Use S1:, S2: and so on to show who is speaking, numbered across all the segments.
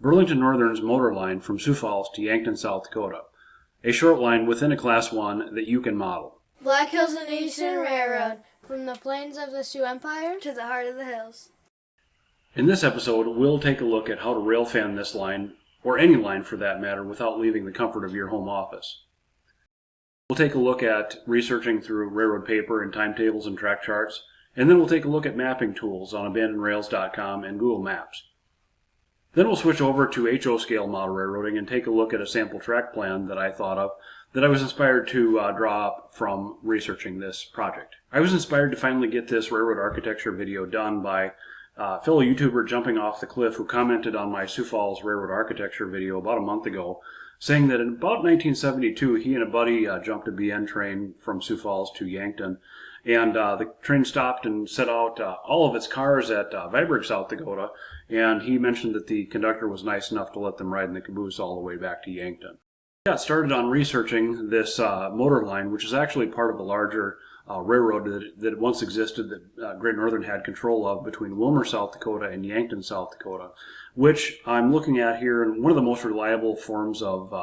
S1: Burlington Northern's motor line from Sioux Falls to Yankton, South Dakota. A short line within a Class 1 that you can model.
S2: Black Hills and Eastern Railroad, from the plains of the Sioux Empire to the heart of the hills.
S1: In this episode, we'll take a look at how to railfan this line, or any line for that matter, without leaving the comfort of your home office. We'll take a look at researching through railroad paper and timetables and track charts, and then we'll take a look at mapping tools on abandonrails.com and Google Maps. Then we'll switch over to HO scale model railroading and take a look at a sample track plan that I thought of that I was inspired to draw up from researching this project. I was inspired to finally get this railroad architecture video done by a fellow YouTuber jumping off the cliff who commented on my Sioux Falls railroad architecture video about a month ago, saying that in about 1972 he and a buddy jumped a BN train from Sioux Falls to Yankton, and the train stopped and set out all of its cars at Viborg, South Dakota, and he mentioned that the conductor was nice enough to let them ride in the caboose all the way back to Yankton. I got started on researching this motor line, which is actually part of a larger railroad that once existed that Great Northern had control of between Wilmer, South Dakota and Yankton, South Dakota, which I'm looking at here. And one of the most reliable forms of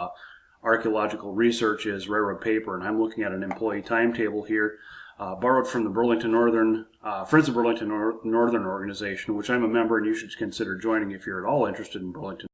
S1: archaeological research is railroad paper, and I'm looking at an employee timetable here borrowed from the Burlington Northern, Friends of Burlington Northern organization, which I'm a member and you should consider joining if you're at all interested in Burlington.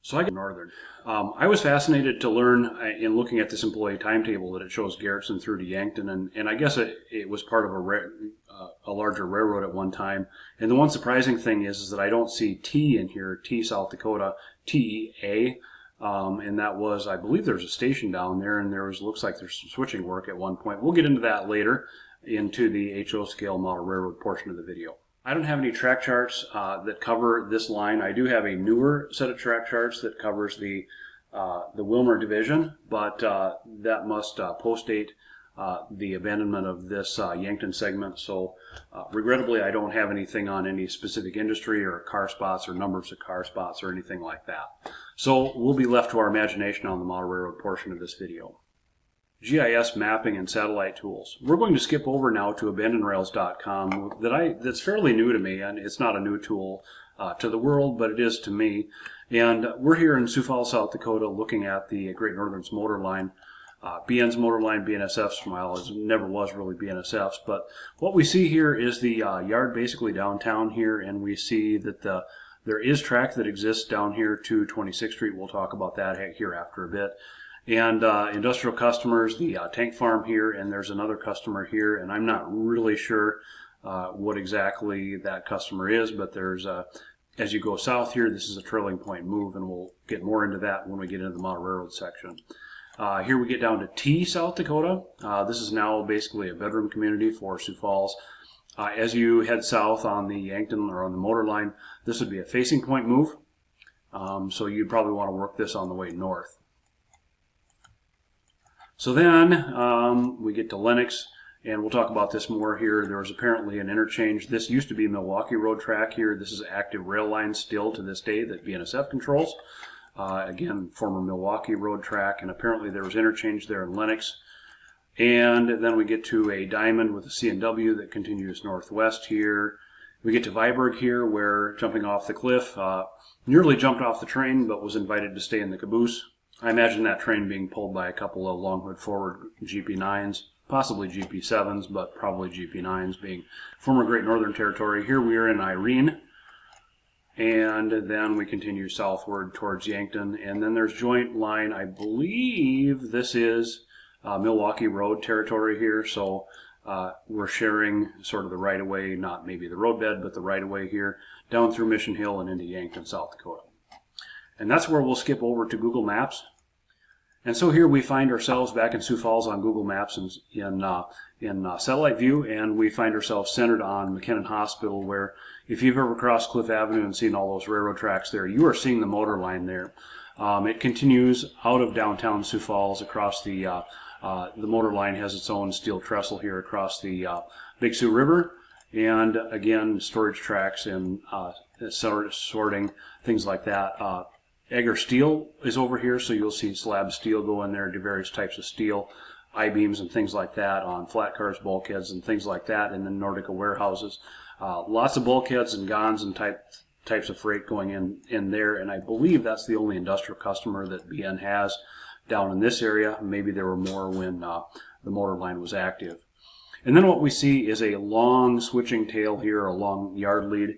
S1: So I get Northern. I was fascinated to learn in looking at this employee timetable that it shows Garretson through to Yankton, and I guess it was part of a larger railroad at one time. And the one surprising thing is that I don't see T in here, T South Dakota, TEA, and that was, I believe there's a station down there, and looks like there's some switching work at one point. We'll get into that later into the HO scale model railroad portion of the video. I don't have any track charts that cover this line. I do have a newer set of track charts that covers the Wilmer division, but that must postdate the abandonment of this Yankton segment. So regrettably, I don't have anything on any specific industry or car spots or numbers of car spots or anything like that. So we'll be left to our imagination on the model railroad portion of this video. GIS mapping and satellite tools. We're going to skip over now to abandonrails.com that's fairly new to me, and it's not a new tool to the world, but it is to me. And we're here in Sioux Falls, South Dakota, looking at the Great Northern's motor line. BN's motor line, BNSF's mile, never was really BNSF's, but what we see here is the yard basically downtown here, and we see that there is track that exists down here to 26th Street. We'll talk about that here after a bit. And industrial customers, the tank farm here, and there's another customer here, and I'm not really sure what exactly that customer is, but there's as you go south here, this is a trailing point move, and we'll get more into that when we get into the model railroad section. Here we get down to T, South Dakota. This is now basically a bedroom community for Sioux Falls. As you head south on the Yankton or on the motor line, this would be a facing point move, so you'd probably want to work this on the way north. So then we get to Lenox, and we'll talk about this more here. There was apparently an interchange. This used to be Milwaukee Road track here. This is active rail line still to this day that BNSF controls. Again, former Milwaukee Road track, and apparently there was interchange there in Lenox. And then we get to a diamond with a C&W that continues northwest here. We get to Viborg here, where jumping off the cliff, nearly jumped off the train, but was invited to stay in the caboose. I imagine that train being pulled by a couple of long hood forward GP9s, possibly GP7s, but probably GP9s, being former Great Northern territory. Here we are in Irene, and then we continue southward towards Yankton, and then there's joint line. I believe this is Milwaukee Road territory here, so we're sharing sort of the right-of-way, not maybe the roadbed, but the right-of-way here, down through Mission Hill and into Yankton, South Dakota. And that's where we'll skip over to Google Maps. And so here we find ourselves back in Sioux Falls on Google Maps in satellite view, and we find ourselves centered on McKinnon Hospital, where if you've ever crossed Cliff Avenue and seen all those railroad tracks there, you are seeing the motor line there. It continues out of downtown Sioux Falls across the motor line has its own steel trestle here across the Big Sioux River, and again, storage tracks and sorting, things like that. Egger steel is over here, so you'll see slab steel go in there, do various types of steel, I-beams and things like that on flat cars, bulkheads and things like that, and then Nordica warehouses. Lots of bulkheads and gonds and types of freight going in there, and I believe that's the only industrial customer that BN has down in this area. Maybe there were more when the motor line was active. And then what we see is a long switching tail here, a long yard lead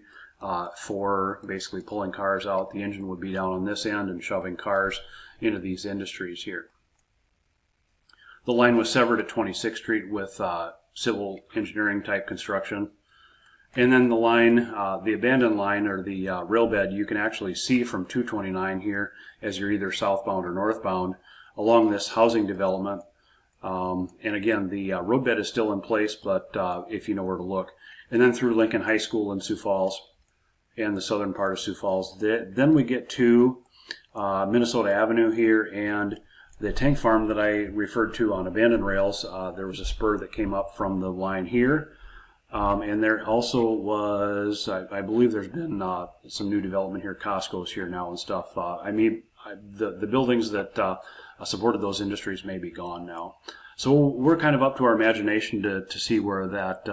S1: for basically pulling cars out. The engine would be down on this end and shoving cars into these industries here. The line was severed at 26th Street with civil engineering type construction. And then the line, the abandoned line or the rail bed, you can actually see from 229 here as you're either southbound or northbound along this housing development. And again, the roadbed is still in place, but if you know where to look. And then through Lincoln High School in Sioux Falls and the southern part of Sioux Falls. Then we get to Minnesota Avenue here and the tank farm that I referred to on abandoned rails. There was a spur that came up from the line here. And there also was, I believe there's been some new development here. Costco's here now and stuff. The buildings that supported those industries may be gone now. So we're kind of up to our imagination to see where that,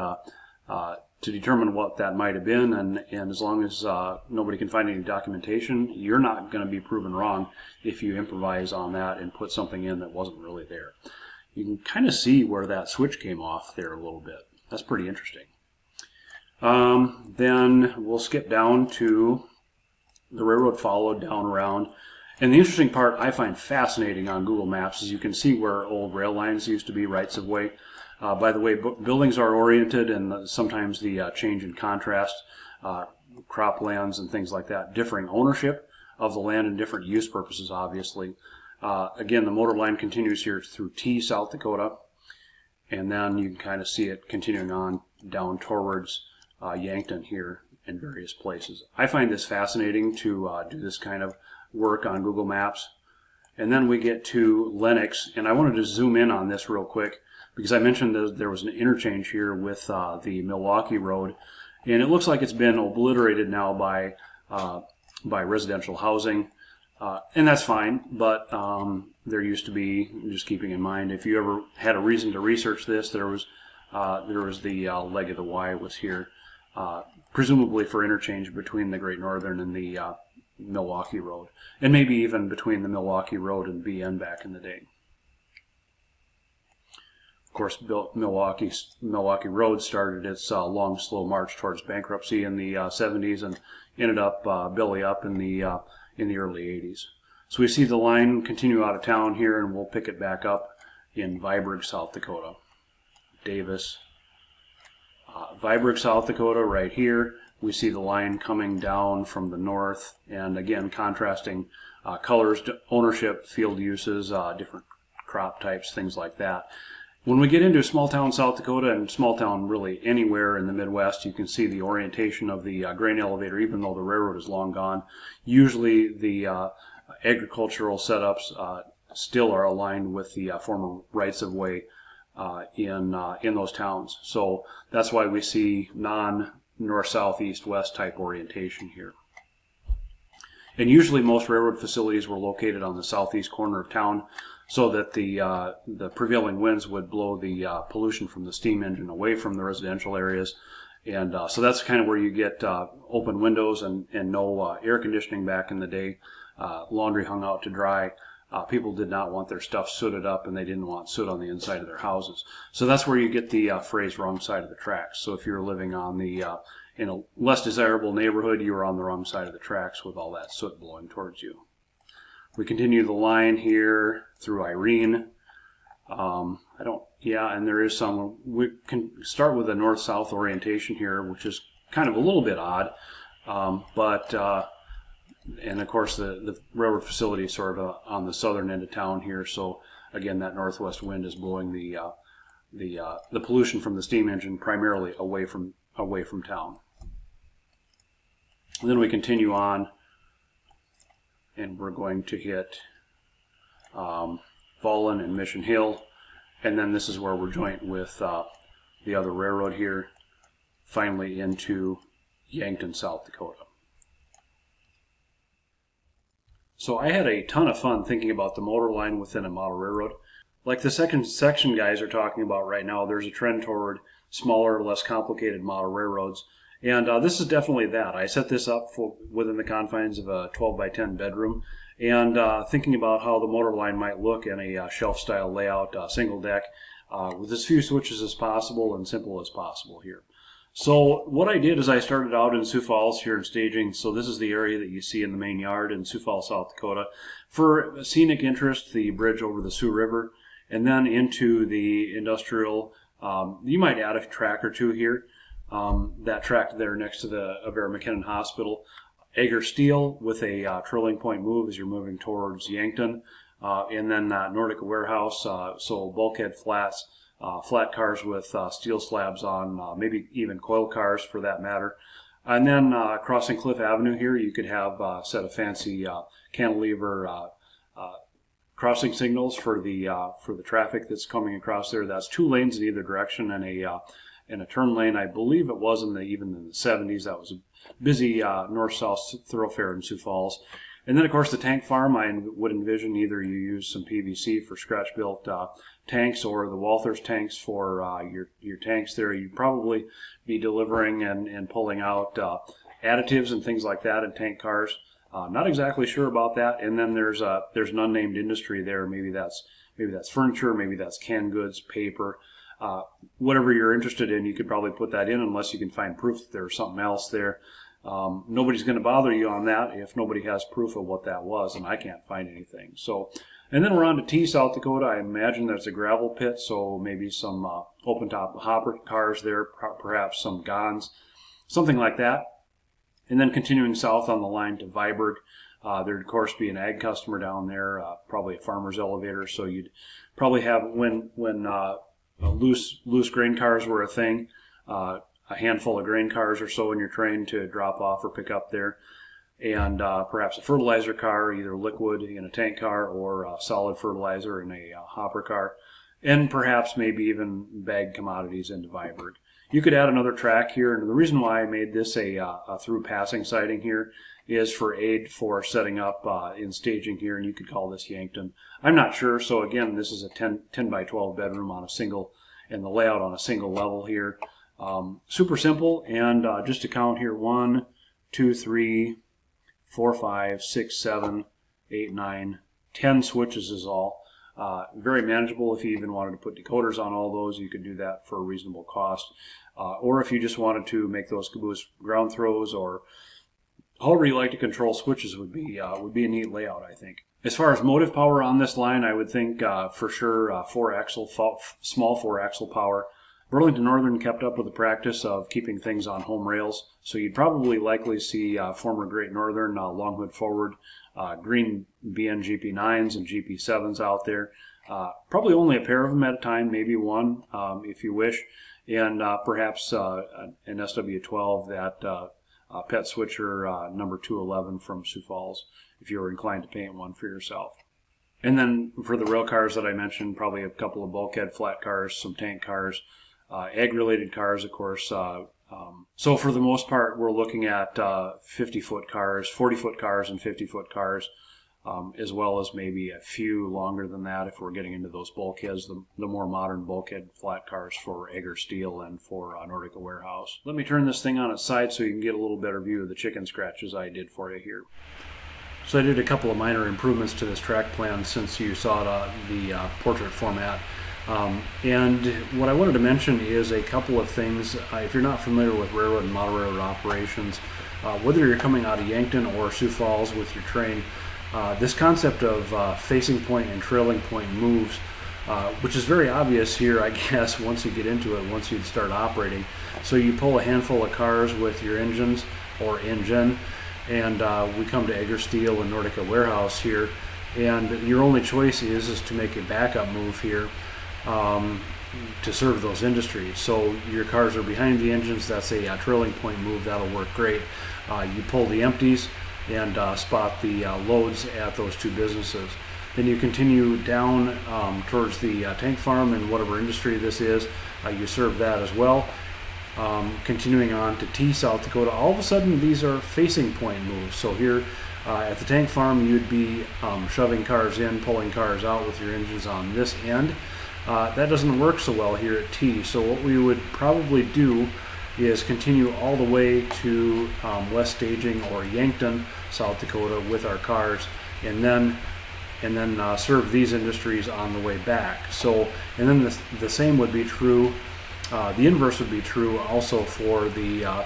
S1: to determine what that might have been. And as long as nobody can find any documentation, you're not going to be proven wrong if you improvise on that and put something in that wasn't really there. You can kind of see where that switch came off there a little bit. That's pretty interesting. Then we'll skip down to the railroad followed down around. And the interesting part I find fascinating on Google Maps is you can see where old rail lines used to be, rights of way. By the way, buildings are oriented, and sometimes the change in contrast, crop lands and things like that, differing ownership of the land and different use purposes, obviously. Again, the motor line continues here through T, South Dakota, and then you can kind of see it continuing on down towards Yankton here in various places. I find this fascinating to do this kind of work on Google Maps. And then we get to Lenox, and I wanted to zoom in on this real quick because I mentioned that there was an interchange here with the Milwaukee Road, and it looks like it's been obliterated now by residential housing, and that's fine, but there used to be, just keeping in mind, if you ever had a reason to research this, there was the leg of the Y was here, presumably for interchange between the Great Northern and the Milwaukee Road, and maybe even between the Milwaukee Road and BN back in the day. Of course, Milwaukee Road started its long, slow march towards bankruptcy in the 70s and ended up belly up in the early 80s. So we see the line continue out of town here, and we'll pick it back up in Viborg, South Dakota. Davis, Viborg, South Dakota, right here. We see the line coming down from the north, and again, contrasting colors, ownership, field uses, different crop types, things like that. When we get into small town South Dakota and small town really anywhere in the Midwest, you can see the orientation of the grain elevator, even though the railroad is long gone. Usually the agricultural setups still are aligned with the former rights of way in those towns. So that's why we see non-north, south, east, west type orientation here. And usually most railroad facilities were located on the southeast corner of town so that the prevailing winds would blow the pollution from the steam engine away from the residential areas. And so that's kind of where you get open windows and no air conditioning back in the day, laundry hung out to dry. People did not want their stuff sooted up, and they didn't want soot on the inside of their houses. So that's where you get the phrase wrong side of the tracks. So if you're living on the in a less desirable neighborhood, you are on the wrong side of the tracks with all that soot blowing towards you. We continue the line here through Irene. And there is some, we can start with a north-south orientation here, which is kind of a little bit odd, and of course the railroad facility is sort of on the southern end of town here, so again that northwest wind is blowing the pollution from the steam engine primarily away from town. And then we continue on, and we're going to hit Fallen and Mission Hill, and then this is where we're joint with the other railroad here, finally into Yankton, South Dakota. So I had a ton of fun thinking about the motor line within a model railroad. Like the second section guys are talking about right now, there's a trend toward smaller, less complicated model railroads. And this is definitely that. I set this up within the confines of a 12 by 10 bedroom, and thinking about how the motor line might look in a shelf-style layout, single deck, with as few switches as possible and simple as possible here. So what I did is I started out in Sioux Falls here in staging. So this is the area that you see in the main yard in Sioux Falls, South Dakota. For scenic interest, the bridge over the Sioux River, and then into the industrial. You might add a track or two here. That track there next to the Avera McKinnon Hospital. Egger Steel with a trailing point move as you're moving towards Yankton. And then Nordica Warehouse, so bulkhead flats. Flat cars with steel slabs on, maybe even coil cars for that matter. And then crossing Cliff Avenue here, you could have a set of fancy cantilever crossing signals for the traffic that's coming across there. That's 2 lanes in either direction and a turn lane. I believe it was even in the 70s. That was a busy north-south thoroughfare in Sioux Falls. And then, of course, the tank farm, I would envision either you use some PVC for scratch-built tanks or the Walthers tanks for your tanks there. You'd probably be delivering and pulling out additives and things like that in tank cars. Not exactly sure about that. And then there's an unnamed industry there. Maybe that's furniture, maybe that's canned goods, paper. Whatever you're interested in, you could probably put that in unless you can find proof that there's something else there. Nobody's going to bother you on that if nobody has proof of what that was, and I can't find anything. So, and then we're on to T, South Dakota. I imagine there's a gravel pit, so maybe some open-top hopper cars there, perhaps some Gons, something like that. And then continuing south on the line to Viborg, there'd of course be an ag customer down there, probably a farmer's elevator. So you'd probably have when loose grain cars were a thing. A handful of grain cars or so in your train to drop off or pick up there, and perhaps a fertilizer car, either liquid in a tank car or solid fertilizer in a hopper car, and perhaps maybe even bagged commodities into Viborg. You could add another track here, and the reason why I made this a through passing siding here is for aid for setting up in staging here, and you could call this Yankton. I'm not sure, so again, this is a 10 by 12 bedroom on a single, and the layout on a single level here. Super simple, and just to count here, 1, 2, 3, 4, 5, 6, 7, 8, 9, 10 switches is all. Very manageable. If you even wanted to put decoders on all those, you could do that for a reasonable cost. Or if you just wanted to make those caboose ground throws, or however you like to control switches, would be a neat layout, I think. As far as motive power on this line, I would think for sure small 4-axle power. Burlington Northern kept up with the practice of keeping things on home rails, so you'd probably likely see former Great Northern long hood forward green BN GP9s and GP7s out there. Probably only a pair of them at a time, maybe one if you wish, and perhaps an SW12, that pet switcher number 211 from Sioux Falls, if you were inclined to paint one for yourself. And then for the rail cars that I mentioned, probably a couple of bulkhead flat cars, some tank cars, ag-related cars, of course. So for the most part, we're looking at 50-foot cars, 40-foot cars, and 50-foot cars, as well as maybe a few longer than that if we're getting into those bulkheads, the more modern bulkhead flat cars for Egger Steel and for Nordica Warehouse. Let me turn this thing on its side so you can get a little better view of the chicken scratches I did for you here. So I did a couple of minor improvements to this track plan since you saw the portrait format. And what I wanted to mention is a couple of things. If you're not familiar with railroad and model railroad operations, whether you're coming out of Yankton or Sioux Falls with your train, this concept of facing point and trailing point moves, which is very obvious here, I guess, once you get into it, once you start operating. So you pull a handful of cars with your engines or engine, and we come to Egger Steel and Nordica Warehouse here, and your only choice is to make a backup move here to serve those industries. So your cars are behind the engines. That's a trailing point move. That'll work great. You pull the empties and spot the loads at those two businesses. Then you continue down towards the tank farm and whatever industry this is. You serve that as well. Continuing on to T, South Dakota, all of a sudden these are facing point moves. So here at the tank farm, you'd be shoving cars in, pulling cars out with your engines on this end. That doesn't work so well here at T. So what we would probably do is continue all the way to West Staging or Yankton, South Dakota with our cars, and then serve these industries on the way back. So, and then the same would be true, the inverse would be true also for the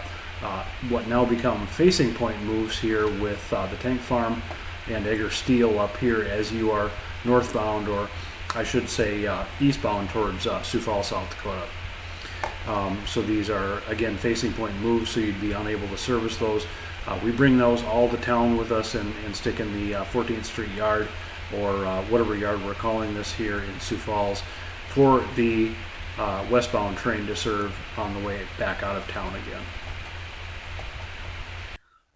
S1: what now become facing point moves here with the tank farm and Egger Steel up here as you are northbound, or I should say eastbound towards Sioux Falls, South Dakota. So these are again facing point moves, so you'd be unable to service those. We bring those all to town with us and stick in the 14th Street yard, or whatever yard we're calling this here in Sioux Falls, for the westbound train to serve on the way back out of town again.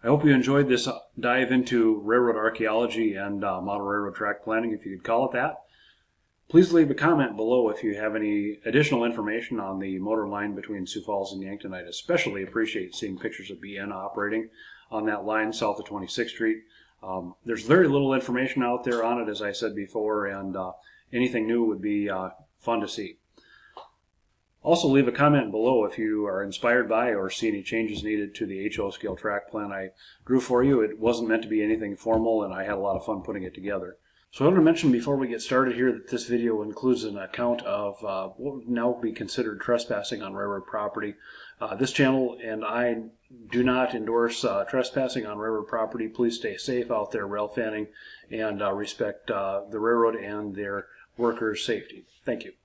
S1: I hope you enjoyed this dive into railroad archaeology and model railroad track planning, if you could call it that. Please leave a comment below if you have any additional information on the motor line between Sioux Falls and Yankton. I'd especially appreciate seeing pictures of BN operating on that line south of 26th Street. There's very little information out there on it, as I said before, and anything new would be fun to see. Also, leave a comment below if you are inspired by or see any changes needed to the HO scale track plan I drew for you. It wasn't meant to be anything formal, and I had a lot of fun putting it together. So I want to mention before we get started here that this video includes an account of what would now be considered trespassing on railroad property. This channel and I do not endorse trespassing on railroad property. Please stay safe out there railfanning and respect the railroad and their workers' safety. Thank you.